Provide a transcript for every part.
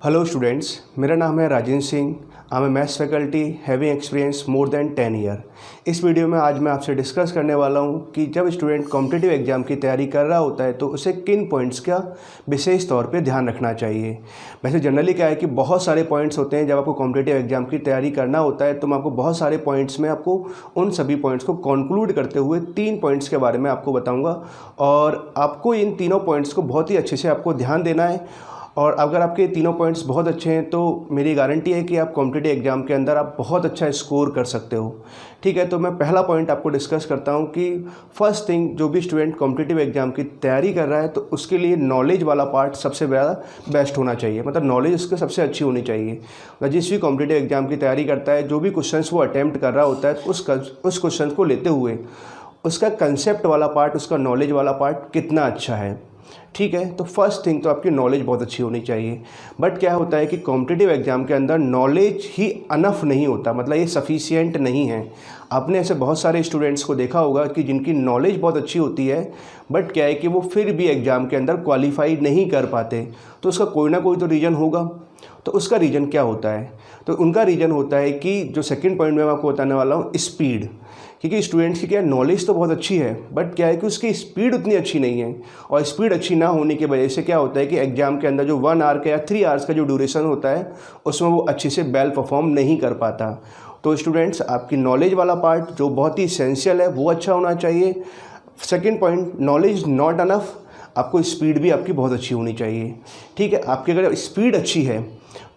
Hello students, मेरा नाम है Rajendra Singh. I am a maths faculty having experience more than 10 year. इस वीडियो में आज मैं आपसे डिस्कस करने वाला हूं कि जब स्टूडेंट कॉम्पिटिटिव एग्जाम की तैयारी कर रहा होता है तो उसे किन पॉइंट्स का विशेष तौर पे ध्यान रखना चाहिए। वैसे जनरली क्या है कि बहुत सारे पॉइंट्स होते हैं। जब आपको कॉम्पिटिटिव एग्जाम की तैयारी करना होता है तो मैं आपको बहुत सारे पॉइंट्स में आपको उन सभी पॉइंट्स को कॉन्क्लूड करते हुए 3 पॉइंट्स के बारे में आपको बताऊँगा और आपको इन तीनों पॉइंट्स को बहुत ही अच्छे से आपको ध्यान देना है। और अगर आपके तीनों पॉइंट्स बहुत अच्छे हैं तो मेरी गारंटी है कि आप कॉम्पिटिटिव एग्जाम के अंदर आप बहुत अच्छा स्कोर कर सकते हो। ठीक है, तो मैं पहला पॉइंट आपको डिस्कस करता हूं कि फर्स्ट थिंग, जो भी स्टूडेंट कॉम्पिटिटिव एग्जाम की तैयारी कर रहा है तो उसके लिए नॉलेज वाला पार्ट सबसे ज़्यादा बेस्ट होना चाहिए। मतलब नॉलेज उसकी सबसे अच्छी होनी चाहिए। मतलब जिस भी कॉम्पिटिटिव एग्जाम की तैयारी करता है, जो भी क्वेश्चन वो अटैम्प्ट कर रहा होता है, उस क्वेश्चन को लेते हुए उसका कंसेप्ट वाला पार्ट, उसका नॉलेज वाला पार्ट कितना अच्छा है। ठीक है, तो फर्स्ट थिंग तो आपकी नॉलेज बहुत अच्छी होनी चाहिए। बट क्या होता है कि कॉम्पिटिटिव एग्जाम के अंदर नॉलेज ही अनफ नहीं होता, मतलब ये सफिशिएंट नहीं है। आपने ऐसे बहुत सारे स्टूडेंट्स को देखा होगा कि जिनकी नॉलेज बहुत अच्छी होती है बट क्या है कि वो फिर भी एग्ज़ाम के अंदर क्वालिफाई नहीं कर पाते। तो उसका कोई ना कोई तो रीज़न होगा। तो उसका रीज़न क्या होता है? तो उनका रीज़न होता है कि जो सेकंड पॉइंट में मैं आपको बताने वाला हूँ, स्पीड। क्योंकि स्टूडेंट्स की क्या नॉलेज तो बहुत अच्छी है बट क्या है कि उसकी स्पीड उतनी अच्छी नहीं है। और स्पीड अच्छी ना होने की वजह से क्या होता है कि एग्जाम के अंदर जो 1 आवर का या 3 आवर्स का जो ड्यूरेशन होता है उसमें वो अच्छे से वेल परफॉर्म नहीं कर पाता। तो स्टूडेंट्स, आपकी नॉलेज वाला पार्ट जो बहुत ही इसेंशियल है वो अच्छा होना चाहिए। Second point, knowledge not enough, आपको स्पीड भी आपकी बहुत अच्छी होनी चाहिए। ठीक है, आपकी अगर स्पीड अच्छी है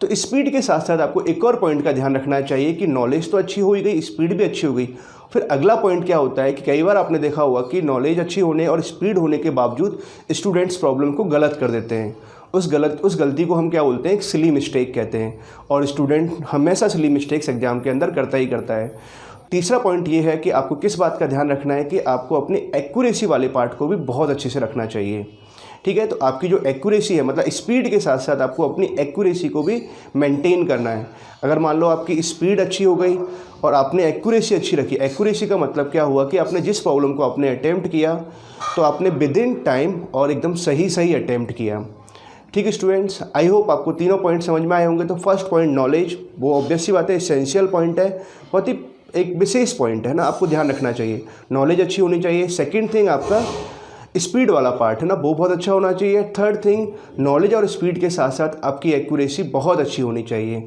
तो स्पीड के साथ साथ आपको एक और पॉइंट का ध्यान रखना चाहिए कि नॉलेज तो अच्छी हो गई, स्पीड भी अच्छी हो गई। फिर अगला पॉइंट क्या होता है कि कई बार आपने देखा होगा कि नॉलेज अच्छी होने और स्पीड होने के बावजूद स्टूडेंट्स प्रॉब्लम को गलत कर देते हैं। उस गलती को हम क्या बोलते हैं, एक सिली मिस्टेक कहते हैं। और स्टूडेंट हमेशा सिली मिस्टेक्स एग्जाम के अंदर करता ही करता है। तीसरा पॉइंट ये है कि आपको किस बात का ध्यान रखना है कि आपको अपनी एक्यूरेसी वाले पार्ट को भी बहुत अच्छे से रखना चाहिए। ठीक है, तो आपकी जो एक्यूरेसी है, मतलब स्पीड के साथ साथ आपको अपनी एक्यूरेसी को भी मेंटेन करना है। अगर मान लो आपकी स्पीड अच्छी हो गई और आपने एक्यूरेसी अच्छी रखी, एक्यूरेसी का मतलब क्या हुआ कि आपने जिस प्रॉब्लम को आपने अटैम्प्ट किया तो आपने विद इन टाइम और एकदम सही अटैम्प्ट किया। ठीक है स्टूडेंट्स, आई होप आपको तीनों पॉइंट समझ में आए होंगे। तो फर्स्ट पॉइंट नॉलेज, वो ऑब्वियस सी बात है, एसेंशियल पॉइंट है, बहुत ही एक विशेष पॉइंट है ना, आपको ध्यान रखना चाहिए। नॉलेज अच्छी होनी चाहिए। सेकेंड थिंग, आपका स्पीड वाला पार्ट है ना, वो बहुत अच्छा होना चाहिए। थर्ड थिंग, नॉलेज और स्पीड के साथ साथ आपकी एक्यूरेसी बहुत अच्छी होनी चाहिए।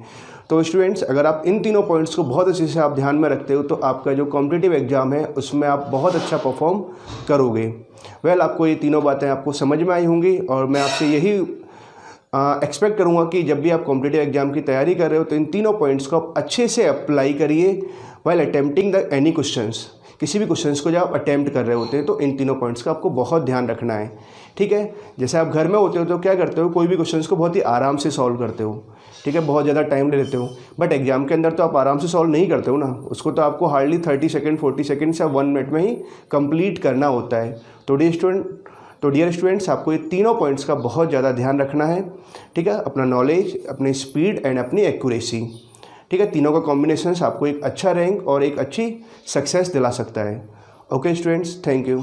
तो स्टूडेंट्स, अगर आप इन तीनों पॉइंट्स को बहुत अच्छे से आप ध्यान में रखते हो तो आपका जो कॉम्पिटिटिव एग्जाम है उसमें आप बहुत अच्छा परफॉर्म करोगे। आपको ये तीनों बातें आपको समझ में आई होंगी और मैं आपसे यही एक्सपेक्ट करूँगा कि जब भी आप कॉम्पिटिटिव एग्जाम की तैयारी कर रहे हो तो इन तीनों पॉइंट्स को आप अच्छे से अप्लाई करिए while attempting the any questions. किसी भी क्वेश्चंस को जब आप अटैम्प्ट कर रहे होते हैं तो इन तीनों पॉइंट्स का आपको बहुत ध्यान रखना है। ठीक है, जैसे आप घर में होते हो तो क्या करते हो, कोई भी क्वेश्चंस को बहुत ही आराम से सॉल्व करते हो। ठीक है, बहुत ज़्यादा टाइम ले लेते हो। बट एग्जाम के अंदर तो आप आराम से सॉल्व नहीं करते हो ना, उसको तो आपको हार्डली 30 सेकेंड 40 सेकेंड्स या 1 मिनट में ही कंप्लीट करना होता है। तो डियर स्टूडेंट्स, आपको ये तीनों पॉइंट्स का बहुत ज़्यादा ध्यान रखना है। ठीक है, अपना नॉलेज, अपनी स्पीड एंड अपनी एक्यूरेसी। ठीक है, तीनों का कॉम्बिनेशन आपको एक अच्छा रैंक और एक अच्छी सक्सेस दिला सकता है। Okay students, thank you.